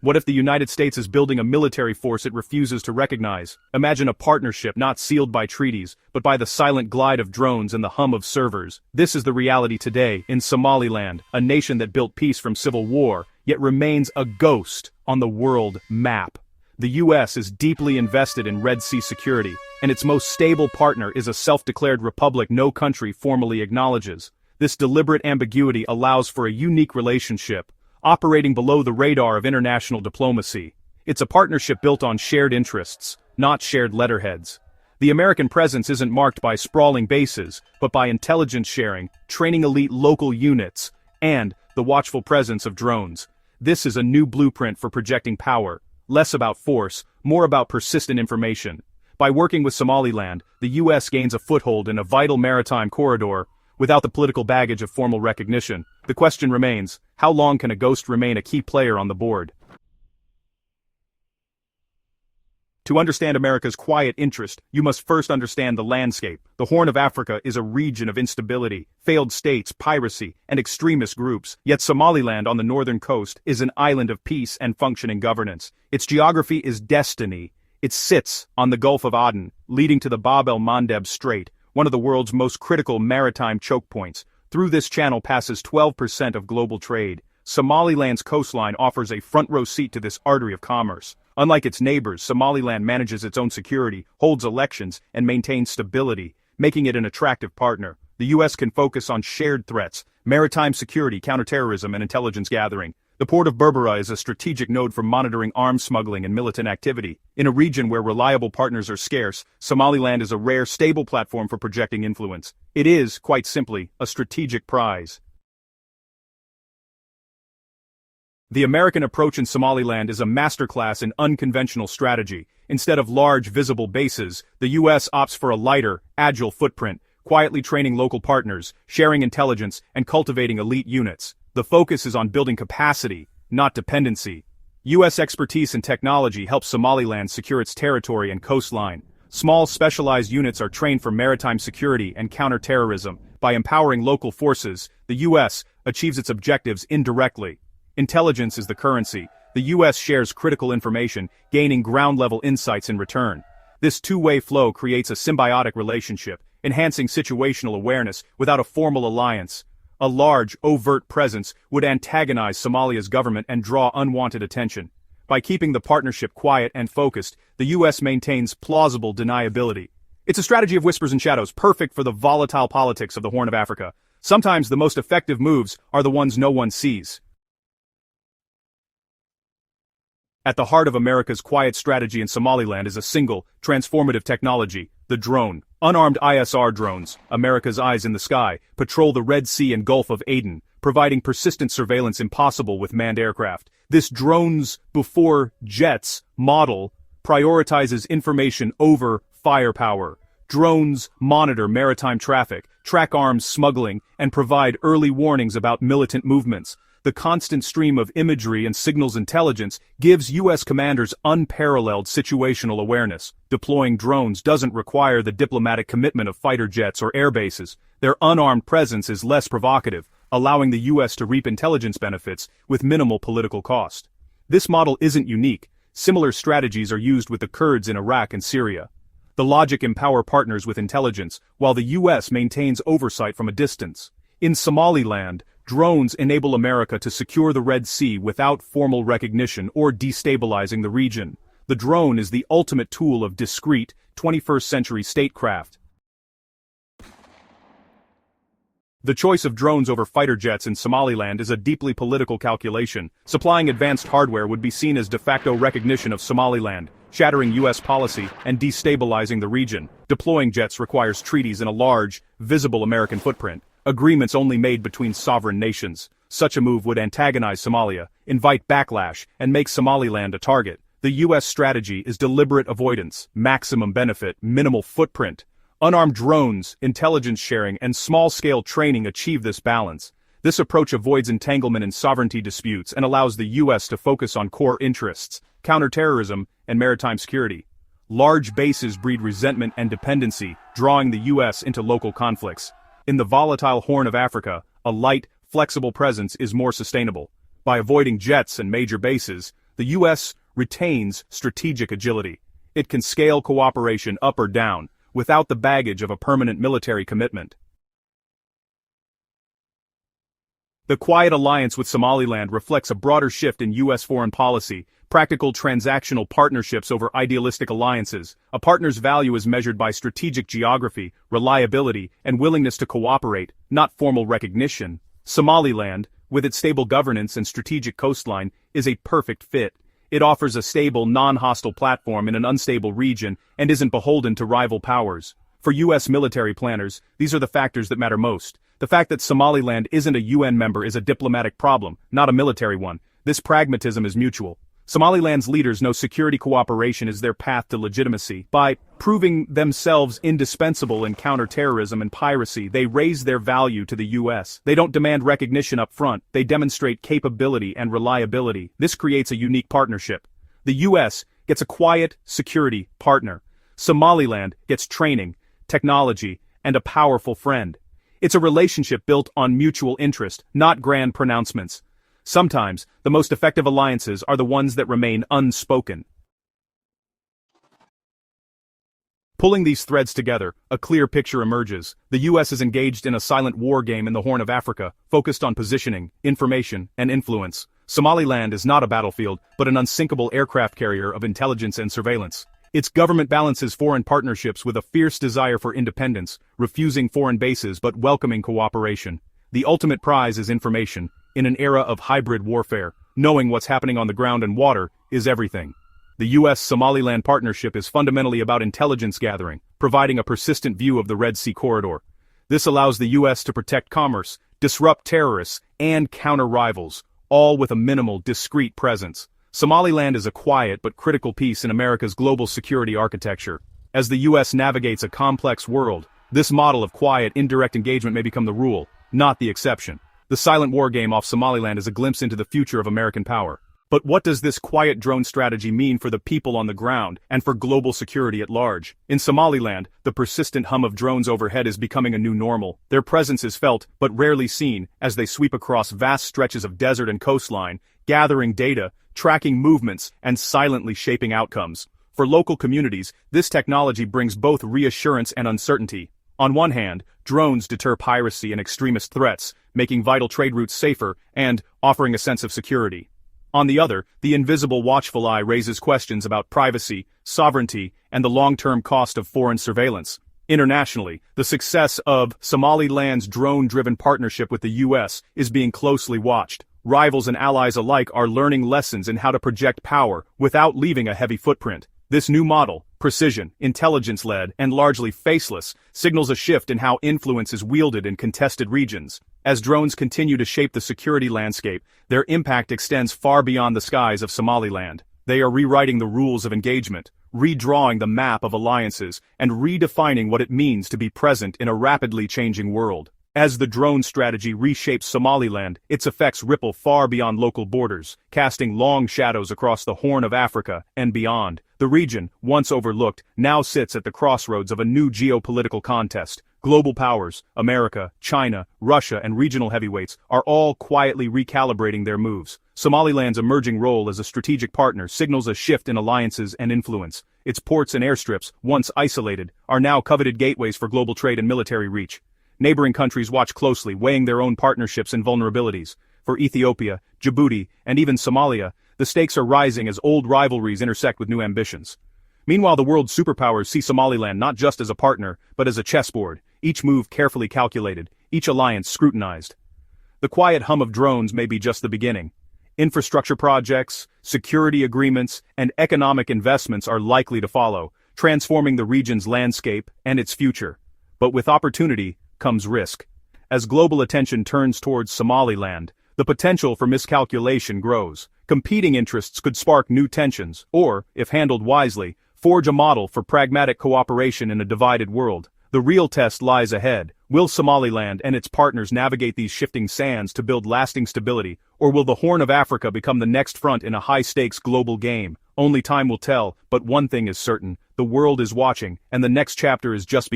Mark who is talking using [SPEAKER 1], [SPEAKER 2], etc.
[SPEAKER 1] What if the United States is building a military force it refuses to recognize? Imagine a partnership not sealed by treaties, but by the silent glide of drones and the hum of servers. This is the reality today in Somaliland, a nation that built peace from civil war, yet remains a ghost on the world map. The US is deeply invested in Red Sea security, and its most stable partner is a self-declared republic no country formally acknowledges. This deliberate ambiguity allows for a unique relationship, operating below the radar of international diplomacy. It's a partnership built on shared interests, not shared letterheads. The American presence isn't marked by sprawling bases, but by intelligence sharing, training elite local units, and the watchful presence of drones. This is a new blueprint for projecting power, less about force, more about persistent information. By working with Somaliland, the US gains a foothold in a vital maritime corridor, without the political baggage of formal recognition. The question remains, how long can a ghost remain a key player on the board? To understand America's quiet interest, you must first understand the landscape. The Horn of Africa is a region of instability, failed states, piracy, and extremist groups. Yet Somaliland on the northern coast is an island of peace and functioning governance. Its geography is destiny. It sits on the Gulf of Aden, leading to the Bab el-Mandeb Strait, one of the world's most critical maritime choke points. Through this channel passes 12% of global trade. Somaliland's coastline offers a front-row seat to this artery of commerce. Unlike its neighbors, Somaliland manages its own security, holds elections, and maintains stability, making it an attractive partner. The US can focus on shared threats, maritime security, counterterrorism, and intelligence gathering. The port of Berbera is a strategic node for monitoring arms smuggling and militant activity. In a region where reliable partners are scarce, Somaliland is a rare, stable platform for projecting influence. It is, quite simply, a strategic prize. The American approach in Somaliland is a masterclass in unconventional strategy. Instead of large, visible bases, the US opts for a lighter, agile footprint, quietly training local partners, sharing intelligence, and cultivating elite units. The focus is on building capacity, not dependency. US expertise in technology helps Somaliland secure its territory and coastline. Small specialized units are trained for maritime security and counterterrorism. By empowering local forces, the US achieves its objectives indirectly. Intelligence is the currency. The US shares critical information, gaining ground-level insights in return. This two-way flow creates a symbiotic relationship, enhancing situational awareness without a formal alliance. A large, overt presence would antagonize Somalia's government and draw unwanted attention. By keeping the partnership quiet and focused, the US maintains plausible deniability. It's a strategy of whispers and shadows, perfect for the volatile politics of the Horn of Africa. Sometimes the most effective moves are the ones no one sees. At the heart of America's quiet strategy in Somaliland is a single, transformative technology, the drone. Unarmed ISR drones, America's eyes in the sky, patrol the Red Sea and Gulf of Aden, providing persistent surveillance impossible with manned aircraft. This drones before jets model prioritizes information over firepower. Drones monitor maritime traffic, track arms smuggling, and provide early warnings about militant movements. The constant stream of imagery and signals intelligence gives US commanders unparalleled situational awareness. Deploying drones doesn't require the diplomatic commitment of fighter jets or air bases. Their unarmed presence is less provocative, allowing the US to reap intelligence benefits with minimal political cost. This model isn't unique. Similar strategies are used with the Kurds in Iraq and Syria. The logic empower partners with intelligence, while the US maintains oversight from a distance. In Somaliland, drones enable America to secure the Red Sea without formal recognition or destabilizing the region. The drone is the ultimate tool of discreet, 21st-century statecraft. The choice of drones over fighter jets in Somaliland is a deeply political calculation. Supplying advanced hardware would be seen as de facto recognition of Somaliland, shattering US policy and destabilizing the region. Deploying jets requires treaties in a large, visible American footprint. Agreements only made between sovereign nations. Such a move would antagonize Somalia, invite backlash, and make Somaliland a target. The US strategy is deliberate avoidance, maximum benefit, minimal footprint. Unarmed drones, intelligence sharing, and small-scale training achieve this balance. This approach avoids entanglement in sovereignty disputes and allows the US to focus on core interests, counterterrorism, and maritime security. Large bases breed resentment and dependency, drawing the US into local conflicts. In the volatile Horn of Africa, a light, flexible presence is more sustainable. By avoiding jets and major bases, the US retains strategic agility. It can scale cooperation up or down, without the baggage of a permanent military commitment. The quiet alliance with Somaliland reflects a broader shift in U.S. foreign policy, practical transactional partnerships over idealistic alliances. A partner's value is measured by strategic geography, reliability, and willingness to cooperate, not formal recognition. Somaliland, with its stable governance and strategic coastline, is a perfect fit. It offers a stable, non-hostile platform in an unstable region and isn't beholden to rival powers. For U.S. military planners, these are the factors that matter most. The fact that Somaliland isn't a UN member is a diplomatic problem, not a military one. This pragmatism is mutual. Somaliland's leaders know security cooperation is their path to legitimacy. By proving themselves indispensable in counterterrorism and piracy, they raise their value to the U.S. They don't demand recognition up front, they demonstrate capability and reliability. This creates a unique partnership. The U.S. gets a quiet security partner. Somaliland gets training, technology, and a powerful friend. It's a relationship built on mutual interest, not grand pronouncements. Sometimes, the most effective alliances are the ones that remain unspoken. Pulling these threads together, a clear picture emerges. The U.S. is engaged in a silent war game in the Horn of Africa, focused on positioning, information, and influence. Somaliland is not a battlefield, but an unsinkable aircraft carrier of intelligence and surveillance. Its government balances foreign partnerships with a fierce desire for independence, refusing foreign bases but welcoming cooperation. The ultimate prize is information. In an era of hybrid warfare, knowing what's happening on the ground and water is everything. The U.S.-Somaliland partnership is fundamentally about intelligence gathering, providing a persistent view of the Red Sea corridor. This allows the U.S. to protect commerce, disrupt terrorists, and counter rivals, all with a minimal, discreet presence. Somaliland is a quiet but critical piece in America's global security architecture. As the U.S. navigates a complex world, this model of quiet, indirect engagement may become the rule, not the exception. The silent war game off Somaliland is a glimpse into the future of American power. But what does this quiet drone strategy mean for the people on the ground and for global security at large? In Somaliland, the persistent hum of drones overhead is becoming a new normal. Their presence is felt, but rarely seen, as they sweep across vast stretches of desert and coastline, gathering data, tracking movements, and silently shaping outcomes. For local communities, this technology brings both reassurance and uncertainty. On one hand, drones deter piracy and extremist threats, making vital trade routes safer and offering a sense of security. On the other, the invisible watchful eye raises questions about privacy, sovereignty, and the long-term cost of foreign surveillance. Internationally, the success of Somaliland's drone-driven partnership with the U.S. is being closely watched. Rivals and allies alike are learning lessons in how to project power without leaving a heavy footprint. This new model, precision, intelligence-led, and largely faceless, signals a shift in how influence is wielded in contested regions. As drones continue to shape the security landscape, their impact extends far beyond the skies of Somaliland. They are rewriting the rules of engagement, redrawing the map of alliances, and redefining what it means to be present in a rapidly changing world. As the drone strategy reshapes Somaliland, its effects ripple far beyond local borders, casting long shadows across the Horn of Africa and beyond. The region, once overlooked, now sits at the crossroads of a new geopolitical contest. Global powers, America, China, Russia, and regional heavyweights, are all quietly recalibrating their moves. Somaliland's emerging role as a strategic partner signals a shift in alliances and influence. Its ports and airstrips, once isolated, are now coveted gateways for global trade and military reach. Neighboring countries watch closely, weighing their own partnerships and vulnerabilities. For Ethiopia, Djibouti, and even Somalia, the stakes are rising as old rivalries intersect with new ambitions. Meanwhile, the world's superpowers see Somaliland not just as a partner, but as a chessboard, each move carefully calculated, each alliance scrutinized. The quiet hum of drones may be just the beginning. Infrastructure projects, security agreements, and economic investments are likely to follow, transforming the region's landscape and its future. But with opportunity comes risk. As global attention turns towards Somaliland, the potential for miscalculation grows. Competing interests could spark new tensions, or, if handled wisely, forge a model for pragmatic cooperation in a divided world. The real test lies ahead. Will Somaliland and its partners navigate these shifting sands to build lasting stability, or will the Horn of Africa become the next front in a high-stakes global game? Only time will tell, but one thing is certain: the world is watching, and the next chapter is just beginning.